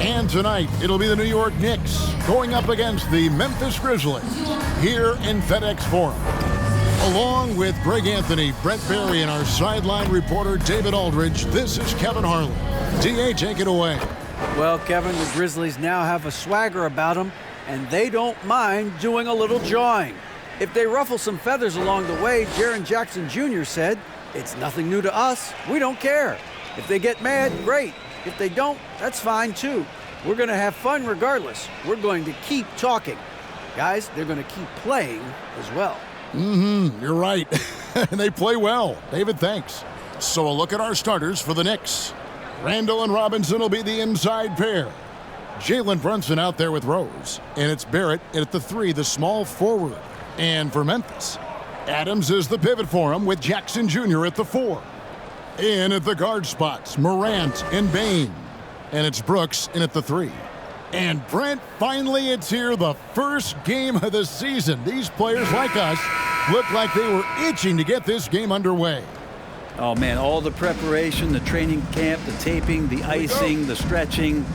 And tonight, it'll be the New York Knicks going up against the Memphis Grizzlies here in FedEx Forum. Along with Greg Anthony, Brent Barry, and our sideline reporter David Aldridge, this is Kevin Harlan. D.A., take it away. Well, Kevin, the Grizzlies now have a swagger about them, and they don't mind doing a little jawing. If they ruffle some feathers along the way, Jaren Jackson Jr. said, "It's nothing new to us. We don't care. If they get mad, great. If they don't, that's fine too. We're going to have fun regardless. We're going to keep talking." Guys, they're going to keep playing as well. You're right. And they play well. David, thanks. So a look at our starters for the Knicks. Randall and Robinson will be the inside pair. Jalen Brunson out there with Rose. And it's Barrett at the 3, the small forward. And for Memphis, Adams is the pivot for him with Jackson Jr. at the 4. In at the guard spots, Morant and Bane. And it's Brooks in at the 3. And Brent, finally it's here, the first game of the season. These players like us look like they were itching to get this game underway. Oh man, all the preparation, the training camp, the taping, the icing, the stretching,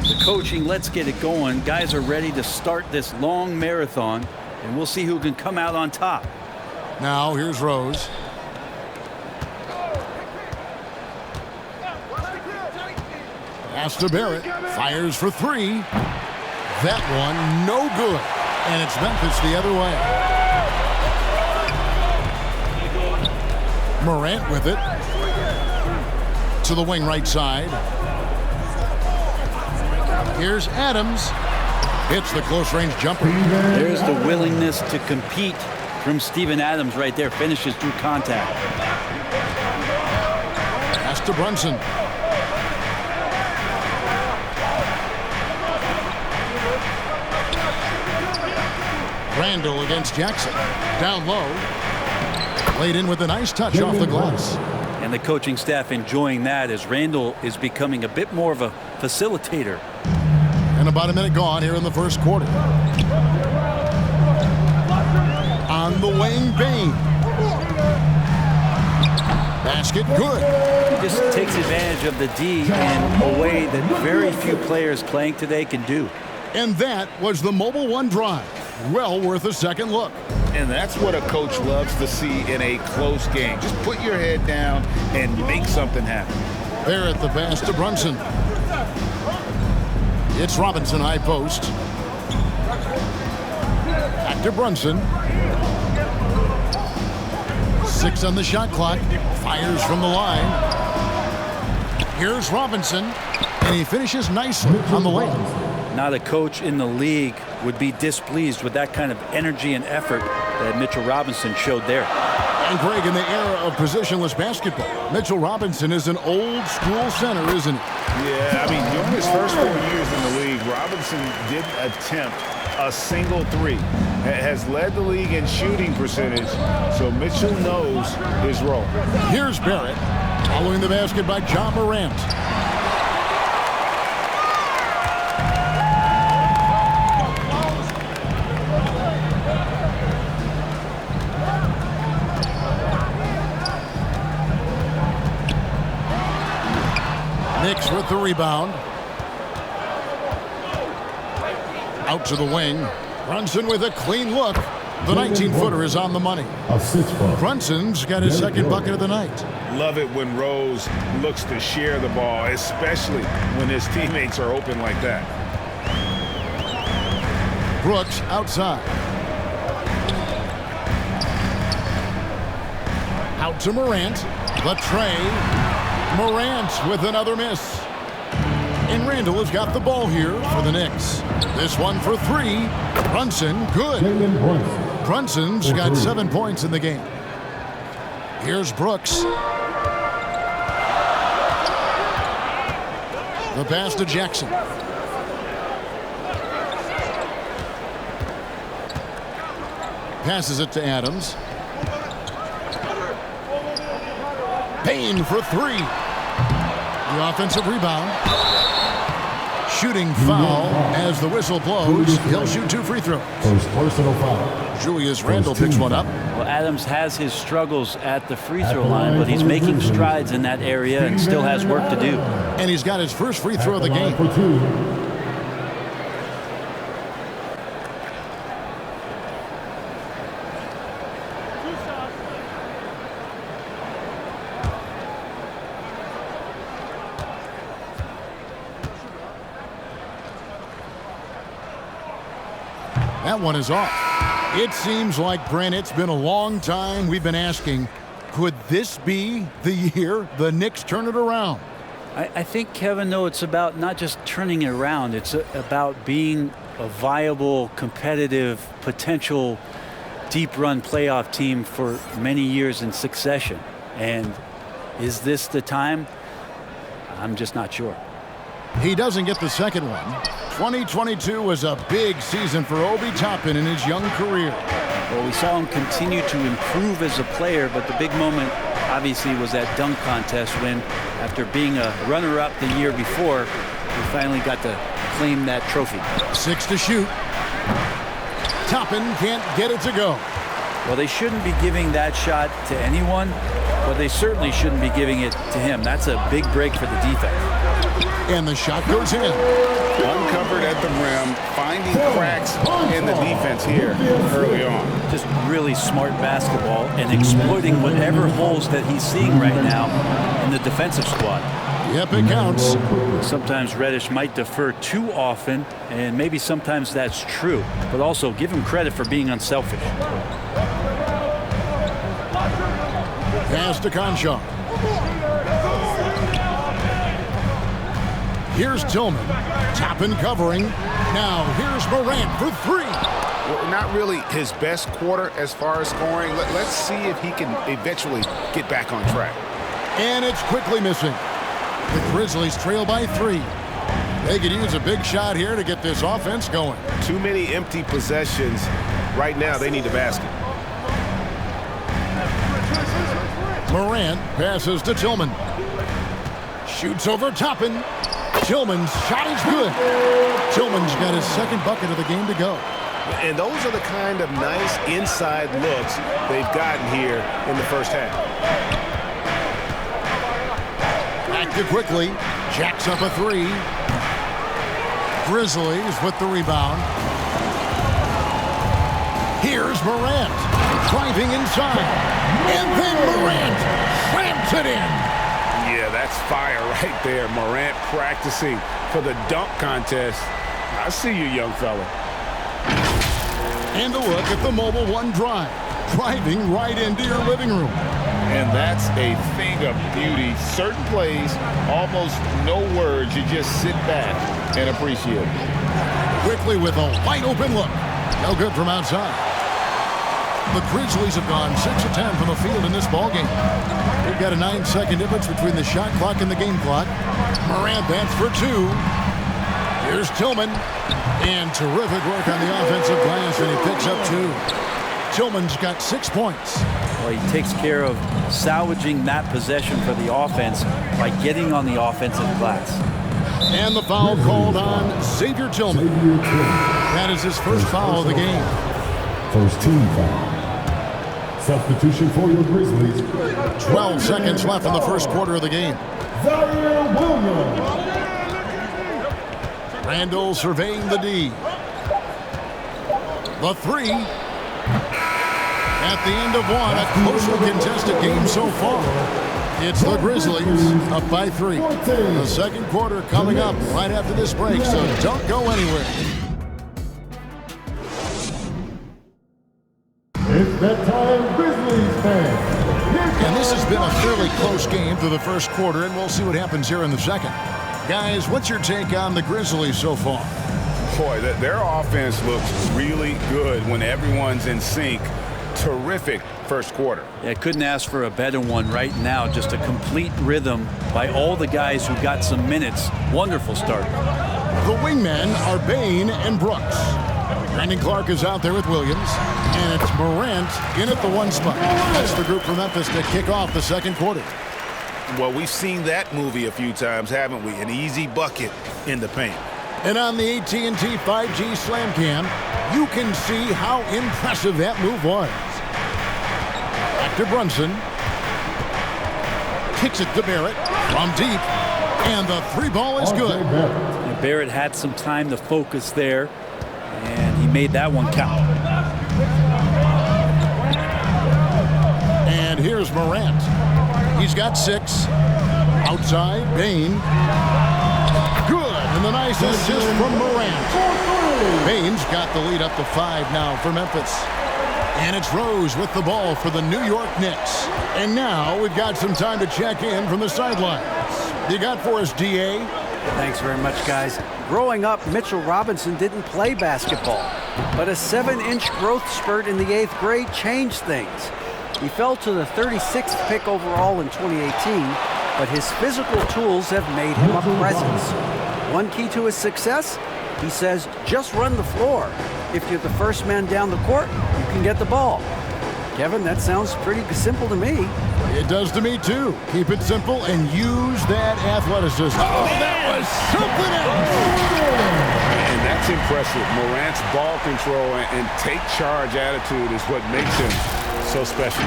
the coaching, let's get it going. Guys are ready to start this long marathon, and we'll see who can come out on top. Now here's Rose. Pass to Barrett, fires for 3. That one, no good. And it's Memphis the other way. Morant with it. To the wing right side. Here's Adams. Hits the close-range jumper. There's the willingness to compete from Steven Adams right there. Finishes through contact. Pass to Brunson. Randall against Jackson. Down low. Laid in with a nice touch off the glass. And the coaching staff enjoying that as Randall is becoming a bit more of a facilitator. And about a minute gone here in the first quarter. On the wing, Bane. Basket good. He just takes advantage of the D in a way that very few players playing today can do. And that was the Mobile One drive. Well worth a second look. And that's what a coach loves to see in a close game. Just put your head down and make something happen. There at the pass to Brunson. It's Robinson high post. Back to Brunson. 6 on the shot clock. Fires from the line. Here's Robinson. And he finishes nicely on the layup. Not a coach in the league would be displeased with that kind of energy and effort that Mitchell Robinson showed there. And Greg, in the era of positionless basketball, Mitchell Robinson is an old school center, isn't he? Yeah, I mean, during his first 4 years in the league, Robinson didn't attempt a single 3. Has led the league in shooting percentage, so Mitchell knows his role. Here's Barrett, following the basket by John Morant. Knicks with the rebound. Out to the wing. Brunson with a clean look. The 19-footer is on the money. Brunson's got his second bucket of the night. Love it when Rose looks to share the ball, especially when his teammates are open like that. Brooks outside. Out to Morant. The tray. Morant with another miss. And Randall has got the ball here for the Knicks. This one for 3. Brunson, good. Brunson's got 7 points in the game. Here's Brooks. The pass to Jackson. Passes it to Adams. Payne for 3. The offensive rebound. Shooting foul as the whistle blows. He'll shoot 2 free throws. First personal foul. Julius Randle picks one up. Well, Adams has his struggles at the free throw line, but he's making strides in that area and still has work to do. And he's got his first free throw of the game. For two. That one is off. It seems like, Brent, it's been a long time we've been asking, could this be the year the Knicks turn it around? I think, Kevin, though, it's about not just turning it around. It's about being a viable, competitive, potential deep-run playoff team for many years in succession. And is this the time? I'm just not sure. He doesn't get the second one. 2022 was a big season for Obi Toppin in his young career. Well, we saw him continue to improve as a player, but the big moment obviously was that dunk contest when, after being a runner-up the year before, he finally got to claim that trophy. 6 to shoot. Toppin can't get it to go. Well, they shouldn't be giving that shot to anyone, but they certainly shouldn't be giving it to him. That's a big break for the defense. And the shot goes in. Uncovered at the rim, finding cracks in the defense here early on. Just really smart basketball and exploiting whatever holes that he's seeing right now in the defensive squad. Yep, it counts. Sometimes Reddish might defer too often, and maybe sometimes that's true, but also give him credit for being unselfish. Pass to Conchar. Here's Tillman. Toppin covering. Now here's Morant for three. Well, not really his best quarter as far as scoring. Let's see if he can eventually get back on track. And it's quickly missing. The Grizzlies trail by 3. They could use a big shot here to get this offense going. Too many empty possessions. Right now, they need a basket. Morant passes to Tillman. Shoots over Toppin. Tillman's shot is good. Tillman's got his second bucket of the game to go. And those are the kind of nice inside looks they've gotten here in the first half. Back to quickly. Jacks up a 3. Grizzlies with the rebound. Here's Morant. Driving inside. And then Morant slams it in. Yeah, that's fire right there. Morant practicing for the dunk contest. I see you, young fella. And a look at the Mobile One drive. Driving right into your living room. And that's a thing of beauty. Certain plays, almost no words. You just sit back and appreciate it. Quickly with a wide open look. No good from outside. The Grizzlies have gone 6 of 10 from the field in this ballgame. We've got a 9-second difference between the shot clock and the game clock. Morant bats for 2. Here's Tillman. And terrific work on the offensive glass, and he picks up 2. Tillman's got 6 points. Well, he takes care of salvaging that possession for the offense by getting on the offensive glass. And the foul called on Xavier Tillman. That is his first foul of the game. First team foul. Substitution for your Grizzlies. 12 seconds left in the first quarter of the game. Zaire Williams. Randall surveying the D. The 3. At the end of one, a closely contested game so far. It's the Grizzlies up by 3. The second quarter coming up right after this break, so don't go anywhere. It's that time, Grizzlies fans. And this has been a fairly close game through the first quarter, and we'll see what happens here in the second. Guys, what's your take on the Grizzlies so far? Boy, their offense looks really good when everyone's in sync. Terrific first quarter. Yeah, couldn't ask for a better one right now. Just a complete rhythm by all the guys who got some minutes. Wonderful start. The wingmen are Bain and Brooks. Brandon Clark is out there with Williams, and it's Morant in at the 1 spot. That's the group from Memphis to kick off the second quarter. Well, we've seen that movie a few times, haven't we? An easy bucket in the paint. And on the AT&T 5G Slam Cam, you can see how impressive that move was. Back to Brunson. Kicks it to Barrett from deep. And the three ball is good. And Barrett had some time to focus there, and he made that one count. And here's Morant. He's got 6. Outside, Bain. Good. And the nice assist from Morant. Bain's got the lead up to 5 now for Memphis. And it's Rose with the ball for the New York Knicks. And now we've got some time to check in from the sidelines. You got for us, D.A.? Thanks very much, guys. Growing up, Mitchell Robinson didn't play basketball, but a 7-inch growth spurt in the 8th grade changed things. He fell to the 36th pick overall in 2018, but his physical tools have made him a presence. One key to his success? He says, just run the floor. If you're the first man down the court, you can get the ball. Kevin, that sounds pretty simple to me. It does to me, too. Keep it simple and use that athleticism. Oh, that was something else. And that's impressive. Morant's ball control and take charge attitude is what makes him so special.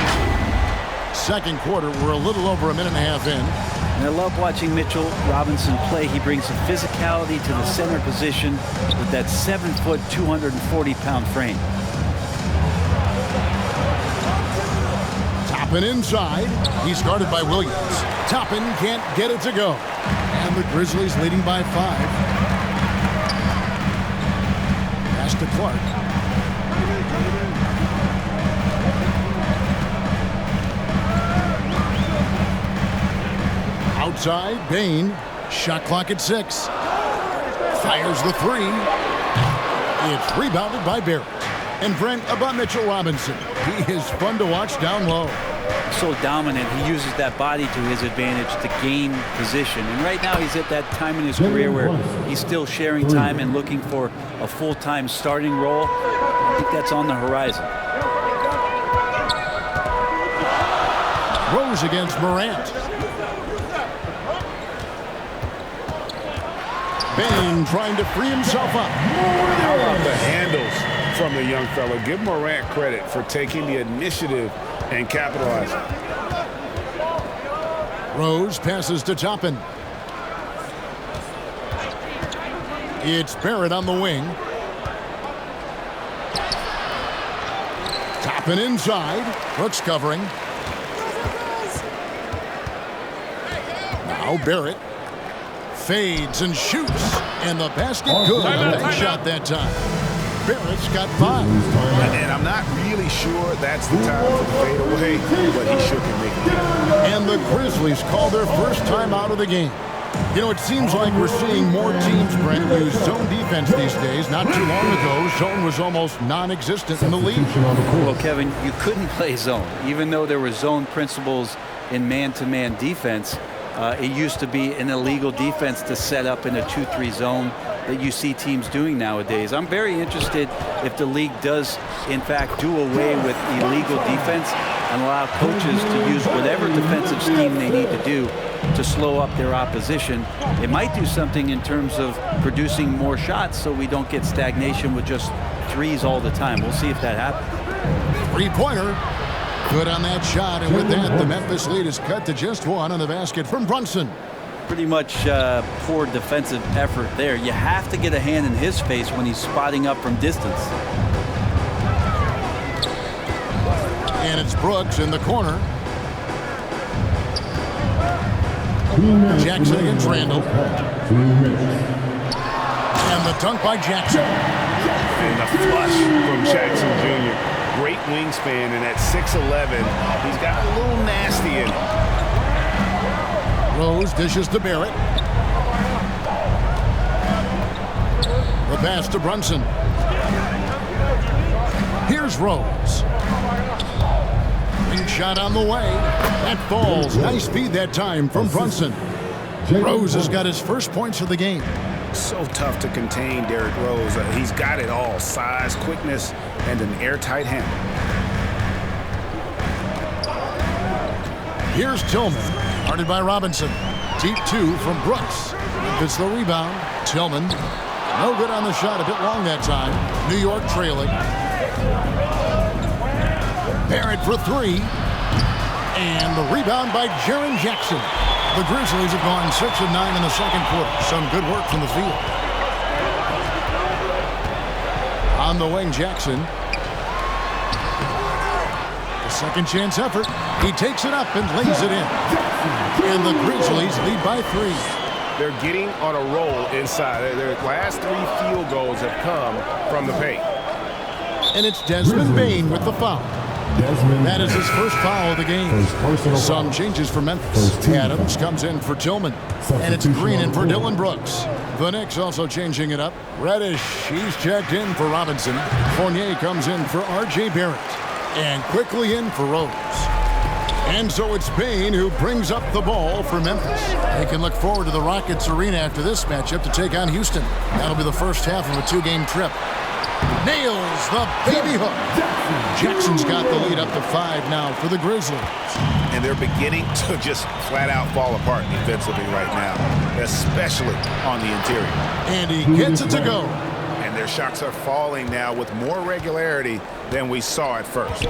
Second quarter, we're a little over a minute and a half in. And I love watching Mitchell Robinson play. He brings a physicality to the center position with that 7-foot, 240-pound frame. Toppin inside. He's guarded by Williams. Toppin can't get it to go. And the Grizzlies leading by 5. Pass to Clark. Outside, Bain. Shot clock at 6. Fires the 3. It's rebounded by Barrett. And Brent, about Mitchell Robinson. He is fun to watch down low. So dominant. He uses that body to his advantage to gain position. And right now he's at that time in his career where he's still sharing time and looking for a full-time starting role. I think that's on the horizon. Rose against Morant. Bain trying to free himself up. How about the handles from the young fella? Give Morant credit for taking the initiative and capitalizing. Rose passes to Toppin. It's Barrett on the wing. Toppin inside. Brooks covering. Now Barrett fades and shoots. And the basket good. Nice shot that time. Barrett's got 5. And I'm not really sure that's the time for the fadeaway, but he sure can make it. And the Grizzlies call their first time out of the game. You know, it seems like we're seeing more teams, Brent, use zone defense these days. Not too long ago, zone was almost non-existent in the league. Well, Kevin, you couldn't play zone. Even though there were zone principles in man-to-man defense, it used to be an illegal defense to set up in a 2-3 zone that you see teams doing nowadays. I'm very interested if the league does, in fact, do away with illegal defense and allow coaches to use whatever defensive scheme they need to do to slow up their opposition. It might do something in terms of producing more shots so we don't get stagnation with just threes all the time. We'll see if that happens. Three-pointer. Good on that shot, and with that, the Memphis lead is cut to just 1 on the basket from Brunson. Pretty much poor defensive effort there. You have to get a hand in his face when he's spotting up from distance. And it's Brooks in the corner. Jackson against Randall. And the dunk by Jackson. And the flush from Jackson Jr. Great wingspan, and at 6'11", he's got a little nasty in him. Rose dishes to Barrett. The pass to Brunson. Here's Rose. Ring shot on the way. That falls. Nice feed that time from Brunson. Rose has got his first points of the game. So tough to contain Derrick Rose. He's got it all. Size, quickness, and an airtight handle. Here's Tillman. Guarded by Robinson. Deep 2 from Brooks. Gets the rebound. Tillman. No good on the shot. A bit long that time. New York trailing. Barrett for 3. And the rebound by Jaren Jackson. The Grizzlies have gone 6 of 9 in the second quarter. Some good work from the field. On the wing, Jackson. A second chance effort. He takes it up and lays it in. And the Grizzlies lead by 3. They're getting on a roll inside. Their last 3 field goals have come from the paint. And it's Desmond Bane with the foul. That is his first foul of the game. Some changes for Memphis. Adams comes in for Tillman. And it's Green in for Dylan Brooks. The Knicks also changing it up. Reddish, he's checked in for Robinson. Fournier comes in for R.J. Barrett. And quickly in for Rose. And so it's Bane who brings up the ball for Memphis. They can look forward to the Rockets Arena after this matchup to take on Houston. That'll be the first half of a 2-game trip. Nails the baby hook. Jackson's got the lead up to 5 now for the Grizzlies. And they're beginning to just flat out fall apart defensively right now, especially on the interior. And he gets it to go. And their shots are falling now with more regularity than we saw at first.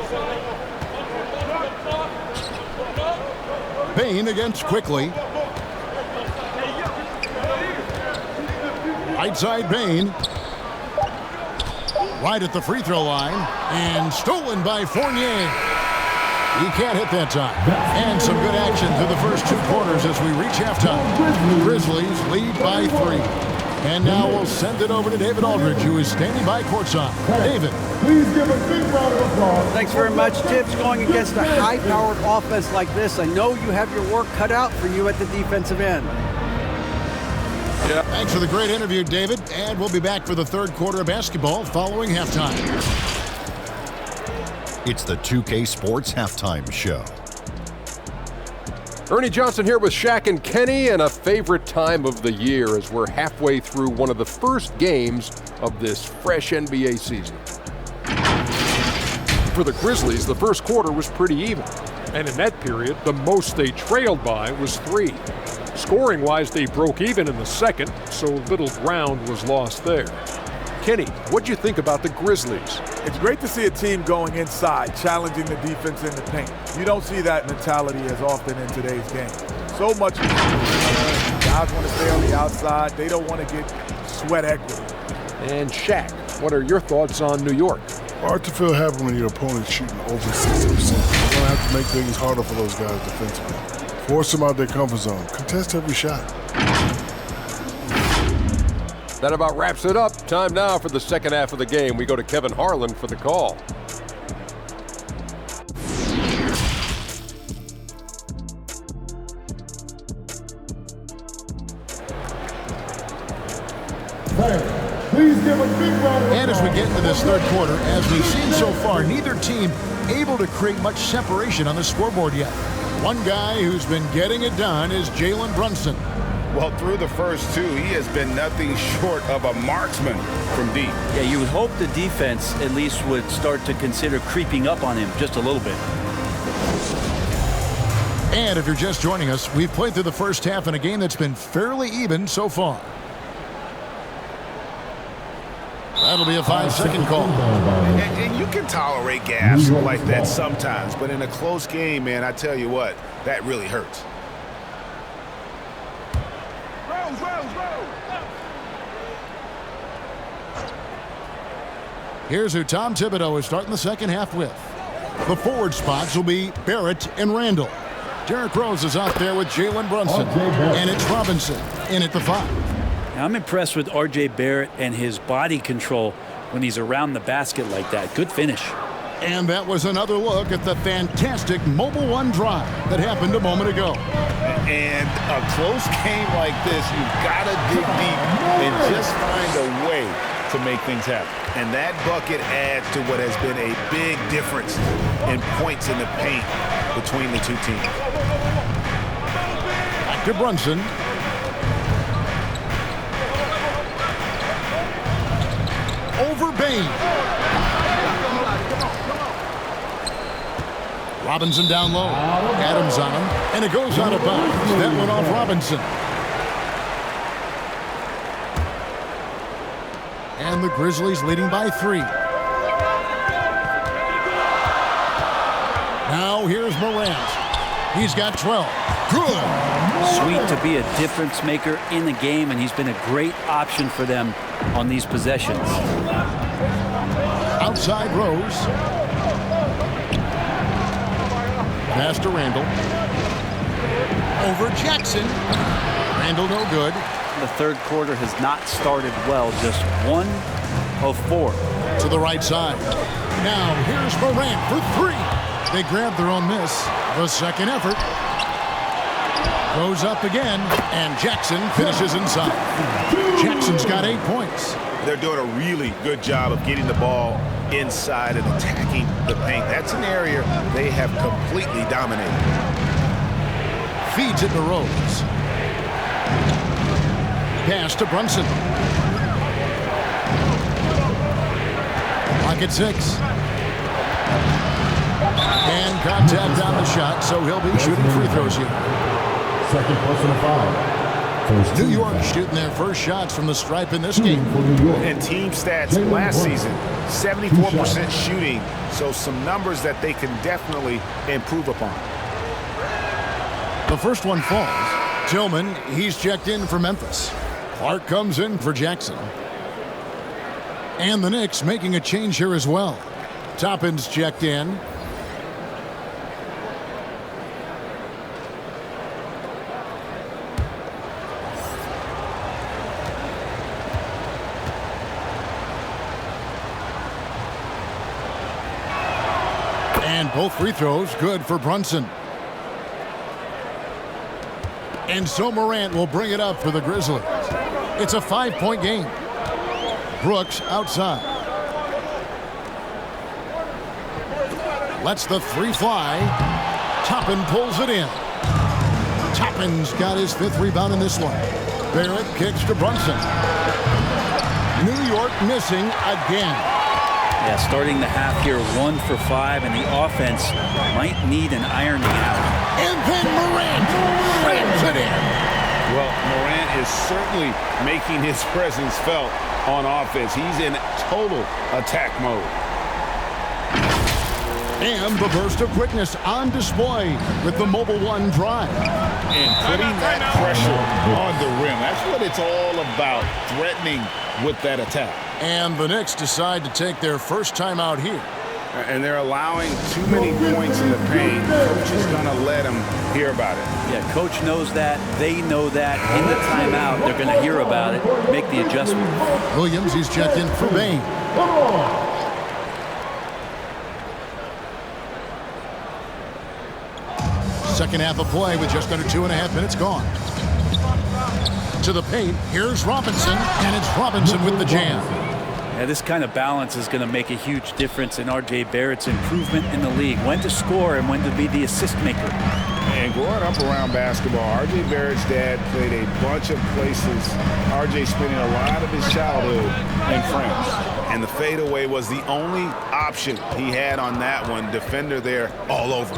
Bane against Quickly. Right side Bane. Right at the free throw line. And stolen by Fournier. He can't hit that time. And some good action through the first 2 quarters as we reach halftime. Grizzlies lead by 3. And now we'll send it over to David Aldridge, who is standing by courtside. David. Please give a big round of applause. Thanks very much, Tibbs. Going against a high-powered offense like this, I know you have your work cut out for you at the defensive end. Yeah. Thanks for the great interview, David. And we'll be back for the third quarter of basketball following halftime. It's the 2K Sports Halftime Show. Ernie Johnson here with Shaq and Kenny, and a favorite time of the year as we're halfway through one of the first games of this fresh NBA season. For the Grizzlies, the first quarter was pretty even. And in that period, the most they trailed by was 3. Scoring-wise, they broke even in the second, so little ground was lost there. Kenny, what'd you think about the Grizzlies? It's great to see a team going inside, challenging the defense in the paint. You don't see that mentality as often in today's game. So much guys want to stay on the outside. They don't want to get sweat equity. And Shaq, what are your thoughts on New York? Hard to feel happy when your opponent's shooting over 60%. You're going to have to make things harder for those guys defensively. Force them out their comfort zone. Contest every shot. That about wraps it up. Time now for the second half of the game. We go to Kevin Harlan for the call. Please give a big round of applause. And as we get into this third quarter, as we've seen so far, neither team able to create much separation on the scoreboard yet. One guy who's been getting it done is Jalen Brunson. Well, through the first 2, he has been nothing short of a marksman from deep. Yeah, you would hope the defense at least would start to consider creeping up on him just a little bit. And if you're just joining us, we've played through the first half in a game that's been fairly even so far. That'll be a 5-second call. And you can tolerate gaffes like that sometimes, but in a close game, man, I tell you what, that really hurts. Here's who Tom Thibodeau is starting the second half with. The forward spots will be Barrett and Randall. Derrick Rose is out there with Jalen Brunson. And it's Robinson in at the 5. Now, I'm impressed with R.J. Barrett and his body control when he's around the basket like that. Good finish. And that was another look at the fantastic Mobile One drive that happened a moment ago. And a close game like this, you've got to dig deep and just find a way to make things happen. And that bucket adds to what has been a big difference in points in the paint between the two teams. Back to Brunson. Over Bane. Robinson down low. Adams on him. And it goes out of bounds. That went off Robinson. And the Grizzlies leading by 3. Now here's Morant. He's got 12. Good. Sweet to be a difference maker in the game, and he's been a great option for them on these possessions. Outside Rose. Pass to Randall. Over Jackson. Randall no good. The third quarter has not started well, just 1 of 4. To the right side. Now here's Morant for 3. They grab their own miss. The second effort. Goes up again, and Jackson finishes inside. Jackson's got 8 points. They're doing a really good job of getting the ball inside and attacking the paint. That's an area they have completely dominated. Feeds it to Rose. Pass to Brunson. Pocket 6. And contact on the shot, so he'll be shooting free throws here. Second personal foul. New York shooting their first shots from the stripe in this game. And team stats last season, 74% shooting, so some numbers that they can definitely improve upon. The first one falls. Tillman, he's checked in for Memphis. Clark comes in for Jackson. And the Knicks making a change here as well. Toppin's checked in. And both free throws good for Brunson. And so Morant will bring it up for the Grizzlies. It's a 5-point game. Brooks outside. Lets the 3 fly. Toppin pulls it in. Toppin's got his 5th rebound in this one. Barrett kicks to Brunson. New York missing again. Yeah, starting the half here 1 for 5, and the offense might need an ironing out. And then Morant rams it in. Well, Morant is certainly making his presence felt on offense. He's in total attack mode. And the burst of quickness on display with the Mobile One drive. And putting that pressure on the rim. That's what it's all about, threatening with that attack. And the Knicks decide to take their first time out here. And they're allowing too many points in the paint. Coach is going to let them hear about it. Yeah, coach knows that. They know that. In the timeout, they're going to hear about it, make the adjustment. Williams, he's checked in for Bain. Second half of play with just under 2.5 minutes gone. To the paint, here's Robinson, and it's Robinson with the jam. Yeah, this kind of balance is going to make a huge difference in R.J. Barrett's improvement in the league. When to score and when to be the assist maker. And growing up around basketball, R.J. Barrett's dad played a bunch of places. R.J. spending a lot of his childhood in France. And the fadeaway was the only option he had on that one. Defender there all over.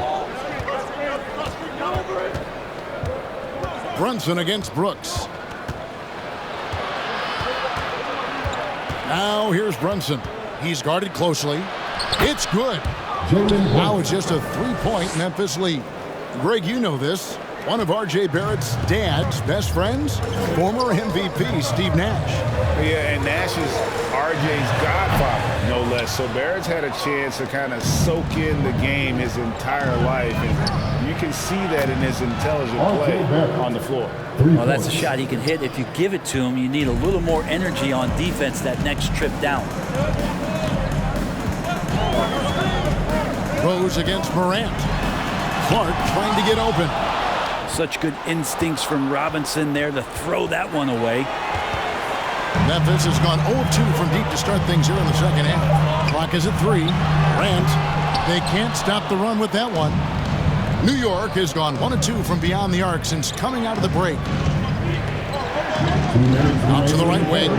Brunson against Brooks. Now here's Brunson. He's guarded closely. It's good. Now it's just a 3-point Memphis lead. Greg, you know this. One of R.J. Barrett's dad's best friends, former MVP Steve Nash. Yeah, and Nash is R.J.'s godfather, no less. So Barrett's had a chance to kind of soak in the game his entire life, and you can see that in his intelligent play on the floor. Well, that's a shot he can hit. If you give it to him, you need a little more energy on defense that next trip down. Rose against Morant. Clark trying to get open. Such good instincts from Robinson there to throw that one away. Memphis has gone 0-2 from deep to start things here in the second half. Clock is at 3. Morant, they can't stop the run with that one. New York has gone 1-2 from beyond the arc since coming out of the break. Out to the right wing.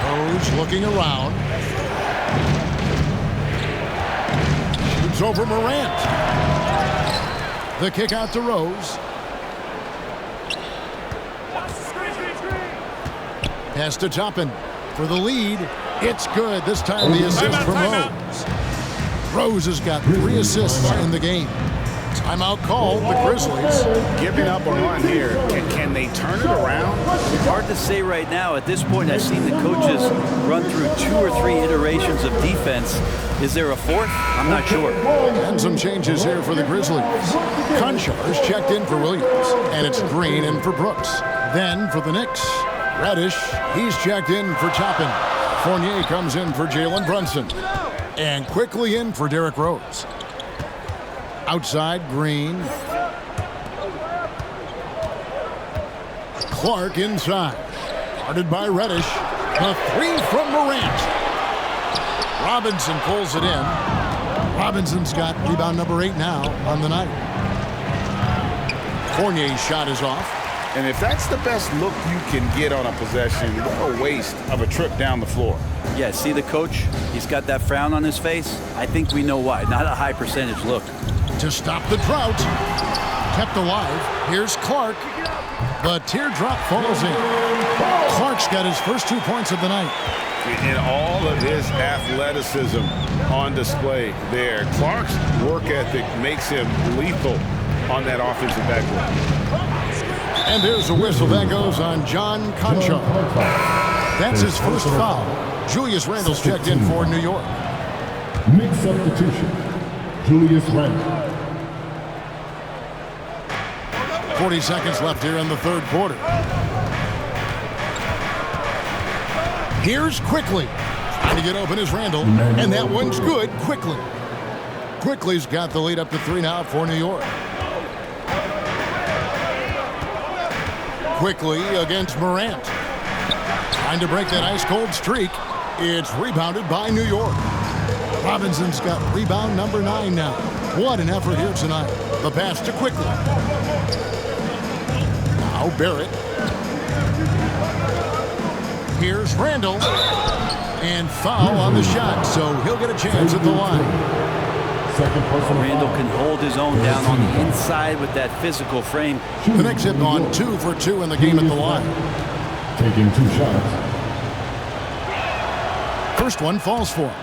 Rose looking around. Shoots over Morant. The kick out to Rose. Pass to Toppin for the lead. It's good. This time the assist from Rose. Rose has got 3 assists in the game. Timeout called, the Grizzlies. Giving up a run here. Can they turn it around? Hard to say right now. At this point, I've seen the coaches run through 2 or 3 iterations of defense. Is there a fourth? I'm not sure. And some changes here for the Grizzlies. Conchar's checked in for Williams, and it's Green in for Brooks. Then for the Knicks, Reddish, he's checked in for Toppin. Fournier comes in for Jalen Brunson. And quickly in for Derrick Rose. Outside, Green. Clark inside. Guarded by Reddish. The 3 from Morant. Robinson pulls it in. Robinson's got rebound number 8 now on the night. Fournier's shot is off. And if that's the best look you can get on a possession, what a waste of a trip down the floor. Yeah, see the coach? He's got that frown on his face. I think we know why. Not a high percentage look. To stop the drought. Kept alive. Here's Clark. The teardrop falls in. Clark's got his first 2 points of the night. In all of his athleticism on display there, Clark's work ethic makes him lethal on that offensive backboard. And there's a whistle that goes on John Conchar. That's his first foul. Julius Randle's checked in for New York. Mix substitution. Julius Randle. 40 seconds left here in the third quarter. Here's Quickly. Trying to get open is Randle. And that one's good. Quickly's got the lead up to 3 now for New York. Quickly against Morant. Trying to break that ice-cold streak. It's rebounded by New York. Robinson's got rebound number 9 now. What an effort here tonight. The pass to Quickly. Now Barrett. Here's Randle. And foul on the shot, so he'll get a chance at the line. Randle can hold his own down on the inside with that physical frame. The Knicks have gone 2 for 2 in the game at the line. Taking 2 shots. First one falls for him.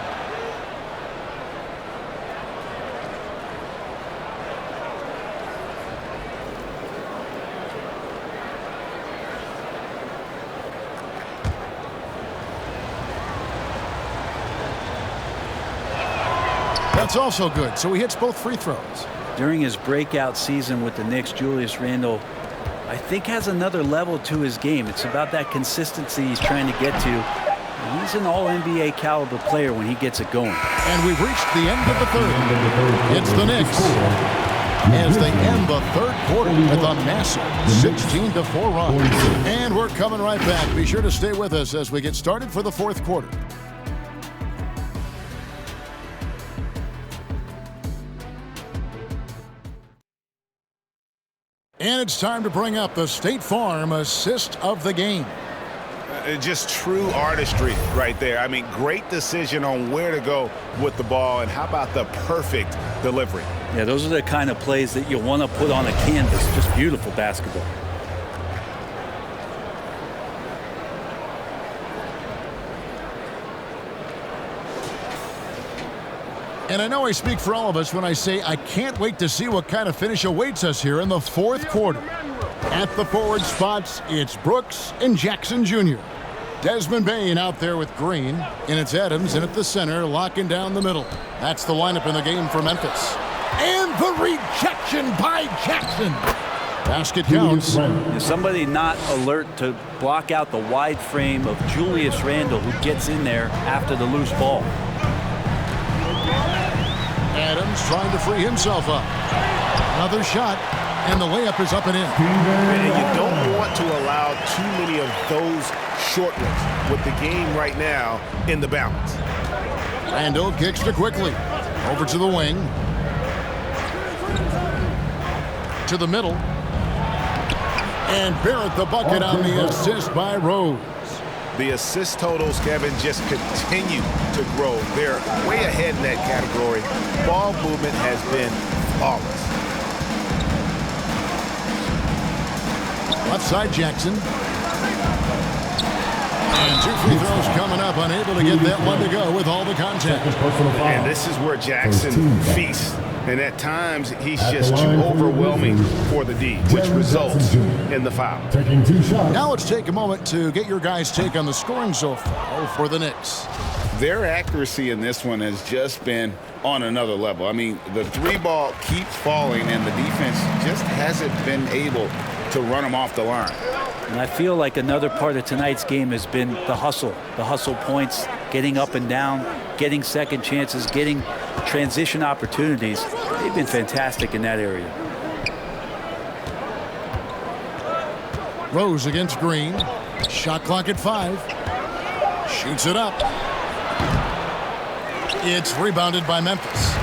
That's also good, so he hits both free throws. During his breakout season with the Knicks, Julius Randle, I think, has another level to his game. It's about that consistency he's trying to get to. He's an all-NBA caliber player when he gets it going. And we've reached the end of the third. It's the Knicks as they end the third quarter with a massive 16-4 run. And we're coming right back. Be sure to stay with us as we get started for the fourth quarter. And it's time to bring up the State Farm assist of the game. Just true artistry right there. I mean, great decision on where to go with the ball, and how about the perfect delivery? Yeah, those are the kind of plays that you want to put on a canvas. Just beautiful basketball. And I know I speak for all of us when I say I can't wait to see what kind of finish awaits us here in the fourth quarter. At the forward spots, it's Brooks and Jackson Jr. Desmond Bane out there with Green, and it's Adams in at the center, locking down the middle. That's the lineup in the game for Memphis. And the rejection by Jackson. Basket counts. Somebody not alert to block out the wide frame of Julius Randle, who gets in there after the loose ball. Adams trying to free himself up. Another shot, and the layup is up and in. And you don't want to allow too many of those short ones with the game right now in the balance. Randle kicks to Quickly. Over to the wing. To the middle. And Barrett the bucket on the assist by Rose. The assist totals, Kevin, just continue to grow. They're way ahead in that category. Ball movement has been flawless. Left side, Jackson. And 2 free throws coming up, unable to get that one to go with all the contact. And this is where Jackson feasts And at times, he's just too overwhelming for the D, which results in the foul. Taking 2 shots. Now let's take a moment to get your guys' take on the scoring so far for the Knicks. Their accuracy in this one has just been on another level. I mean, the 3-ball keeps falling, and the defense just hasn't been able to run them off the line. And I feel like another part of tonight's game has been the hustle points, getting up and down, getting second chances, getting transition opportunities. They've been fantastic in that area. Rose against Green. Shot clock at 5. Shoots it up. It's rebounded by Memphis.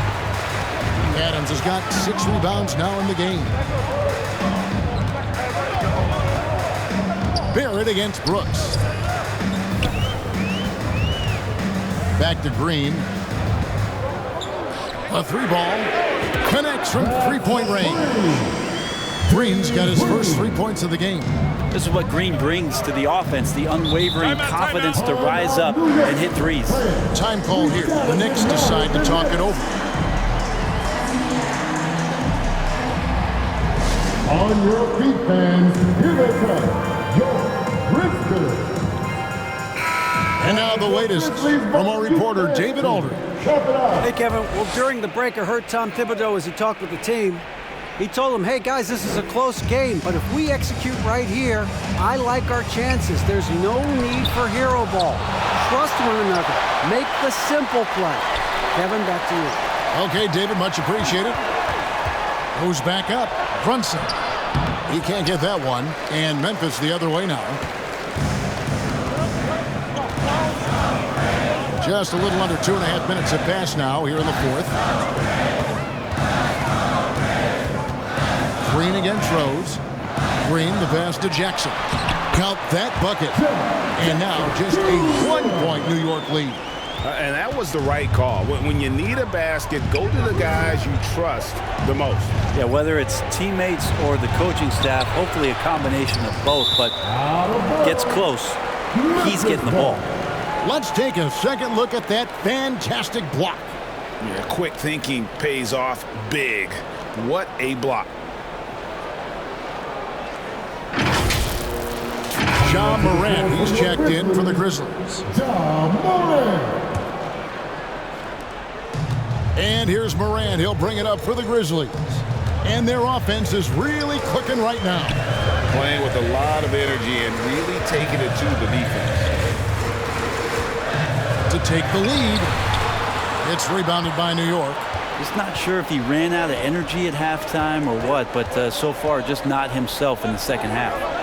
Adams has got 6 rebounds now in the game. Barrett against Brooks. Back to Green. A 3-ball. Connects from 3-point range. Green's got his first 3 points of the game. This is what Green brings to the offense, the unwavering confidence to rise up and hit threes. Time call here. The Knicks decide to talk it over. On your feet, fans, here they come, your GRIZZLIES. And now the latest from our reporter, David Aldridge. Hey, Kevin. Well, during the break, I heard Tom Thibodeau as he talked with the team. He told them, hey, guys, this is a close game, but if we execute right here, I like our chances. There's no need for hero ball. Trust one another. Make the simple play. Kevin, back to you. Okay, David, much appreciated. Goes back up. Brunson. He can't get that one. And Memphis the other way now. Just a little under 2.5 minutes have passed now here in the 4th. Green against Rose. Green, the pass to Jackson. Count that bucket. And now just a 1-point New York lead. And that was the right call. When you need a basket, go to the guys you trust the most. Yeah, whether it's teammates or the coaching staff, hopefully a combination of both, but gets close. He's getting the ball. Let's take a second look at that fantastic block. Yeah, quick thinking pays off big. What a block. Morant, he's checked in for the Grizzlies. And here's Morant. He'll bring it up for the Grizzlies. And their offense is really clicking right now. Playing with a lot of energy and really taking it to the defense. To take the lead. It's rebounded by New York. Just not sure if he ran out of energy at halftime or what, but so far just not himself in the second half.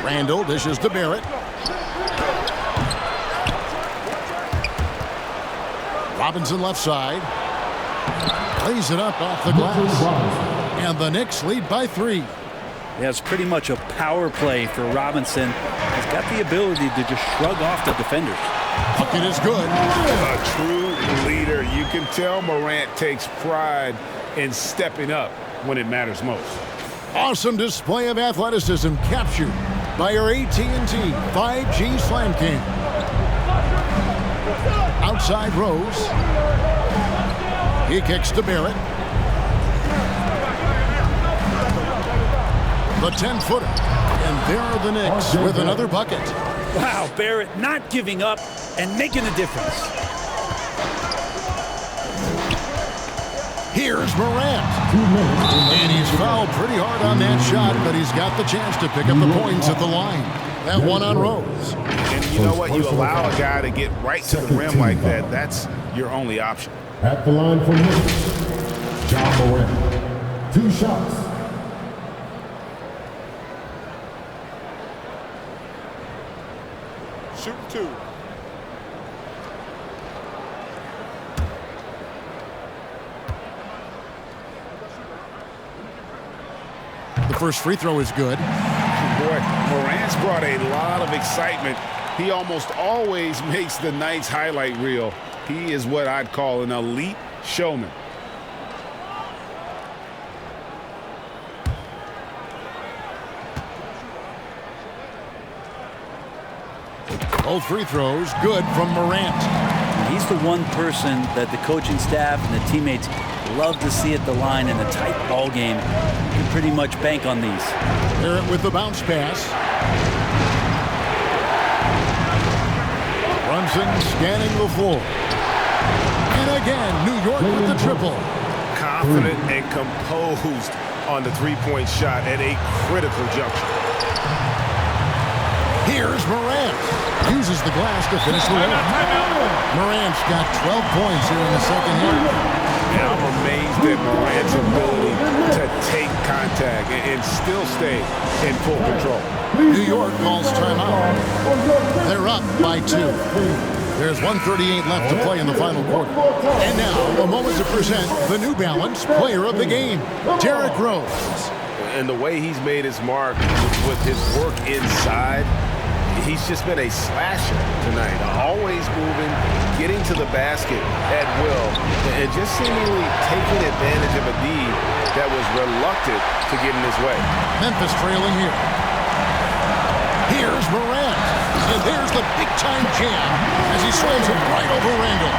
Randall dishes to Barrett. Robinson left side. Lays it up off the glass. And the Knicks lead by 3. Yeah, it's pretty much a power play for Robinson. He's got the ability to just shrug off the defenders. Bucket is good. A true leader. You can tell Morant takes pride in stepping up when it matters most. Awesome display of athleticism captured by our AT&T 5G Slam King. Outside Rose. He kicks to Barrett. The 10-footer. And there are the Knicks with another bucket. Wow, Barrett not giving up and making a difference. Here's Morant. And he's fouled pretty hard on that shot, but he's got the chance to pick up the points at the line. That one on Rose. And you know what? You allow a guy to get right to the rim like that. That's your only option. At the line for Knicks, Morant. 2 shots. Shoot 2. The first free throw is good. Boy, Morant's brought a lot of excitement. He almost always makes the night's highlight reel. He is what I'd call an elite showman. Both free throws good from Morant. He's the one person that the coaching staff and the teammates love to see at the line in a tight ball game. You can pretty much bank on these. Barrett with the bounce pass. Brunson scanning the floor. And again, New York with the triple. Confident and composed on the three-point shot at a critical juncture. Here's Morant. Uses the glass to finish the win. Morant's got 12 points here in the second half. And I'm amazed at Morant's ability to take contact and still stay in full control. New York calls timeout. They're up by 2. There's 1:38 left to play in the final quarter. And now, a moment to present the New Balance Player of the Game, Derrick Rose. And the way he's made his mark with his work inside, he's just been a slasher tonight. Always moving, getting to the basket at will, and just seemingly taking advantage of a D that was reluctant to get in his way. Memphis trailing here. Here's Morant. And there's the big-time jam as he slams it right over Randall.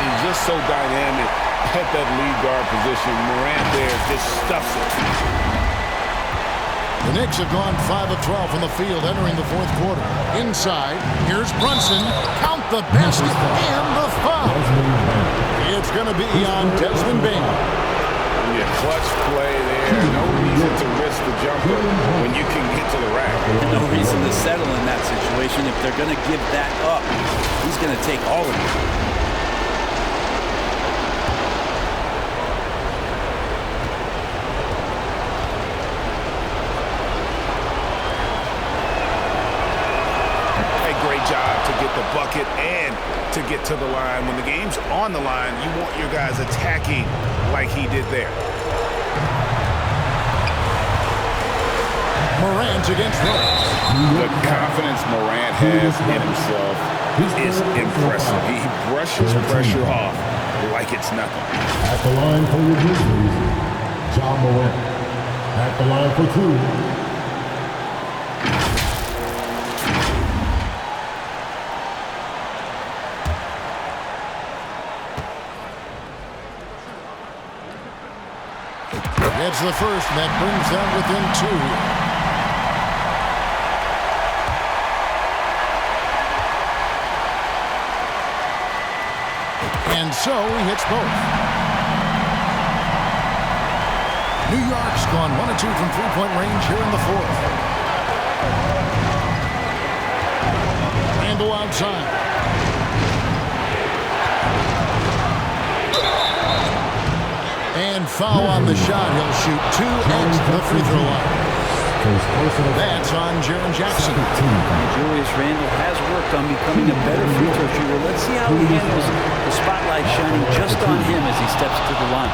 He's just so dynamic at that lead guard position. Morant there just stuffs it. The Knicks have gone 5 of 12 from the field entering the fourth quarter. Inside, here's Brunson. Count the basket and the foul. It's going to be on Desmond Bain. Yeah, clutch play there. No reason to risk the jumper when you can get to the rack. No reason to settle in that situation. If they're going to give that up, he's going to take all of it. Job to get the bucket and to get to the line. When the game's on the line, you want your guys attacking like he did there. Morant against Rose. The confidence Morant has in himself is impressive. He brushes pressure off like it's nothing. At the line for your Grizzlies, John Morant. At the line for 2. Gets the first, and that brings them within 2. And so he hits both. New York's gone 1 of 2 from three-point range here in the fourth. Randall outside. And foul on the shot. He'll shoot 2 at the free throw line. That's on Jaren Jackson. Julius Randle has worked on becoming a better free throw shooter. Let's see how he handles the spotlight shining just on him as he steps to the line.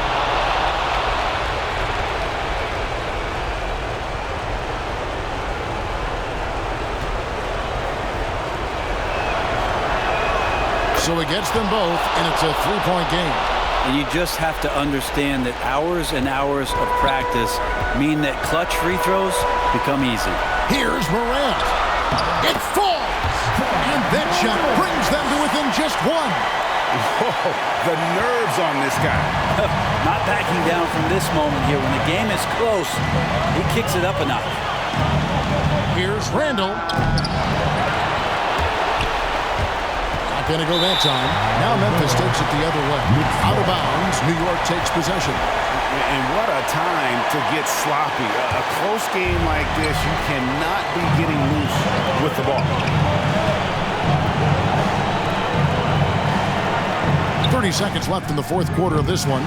So he gets them both, and it's a three-point game. And you just have to understand that hours and hours of practice mean that clutch free throws become easy. Here's Morant. It falls! And that shot brings them to within just 1. Whoa, the nerves on this guy. Not backing down from this moment here. When the game is close, he kicks it up a notch. Here's Randall. Gonna go that time. Now Memphis takes it the other way. Out of bounds, New York takes possession. And what a time to get sloppy. A close game like this, you cannot be getting loose with the ball. 30 seconds left in the fourth quarter of this one.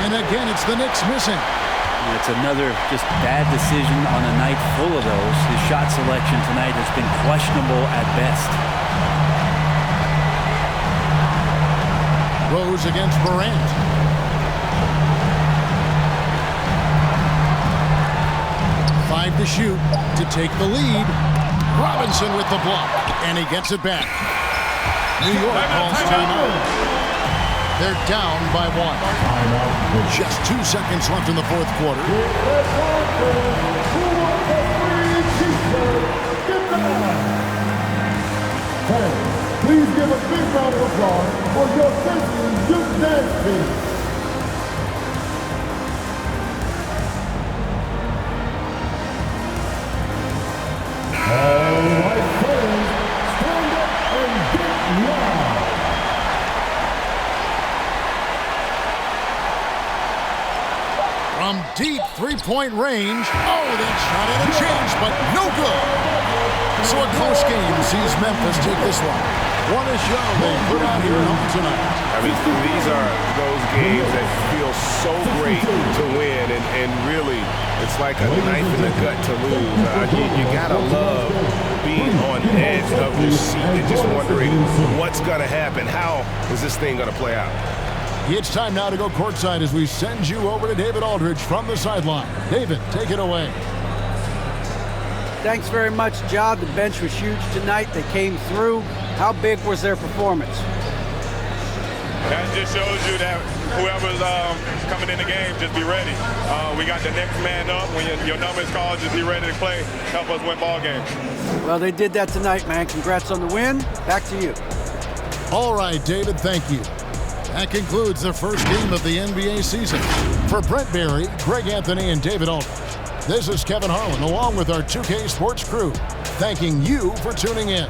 And again, it's the Knicks missing. It's another just bad decision on a night full of those. His shot selection tonight has been questionable at best. Rose against Morant. Five to shoot to take the lead. Robinson with the block, and he gets it back. New York calls timeout. They're down by 1. Just 2 seconds left in the fourth quarter. Please give a big round of applause three-point range. Oh, that shot had a chance, but no good. So a close game sees Memphis take this one. What a show they put out here at home tonight. I mean, these are those games that feel so great to win, and really, it's like a knife in the gut to lose. You gotta love being on the edge of your seat and just wondering what's gonna happen. How is this thing gonna play out? It's time now to go courtside as we send you over to David Aldridge from the sideline. David, take it away. Thanks very much, Ja. The bench was huge tonight. They came through. How big was their performance? That just shows you that whoever's coming in the game, just be ready. We got the next man up. When your number is called, just be ready to play. Help us win ball games. Well, they did that tonight, man. Congrats on the win. Back to you. All right, David, thank you. That concludes the first game of the NBA season. For Brent Barry, Greg Anthony, and David Aldridge, this is Kevin Harlan along with our 2K Sports crew, thanking you for tuning in.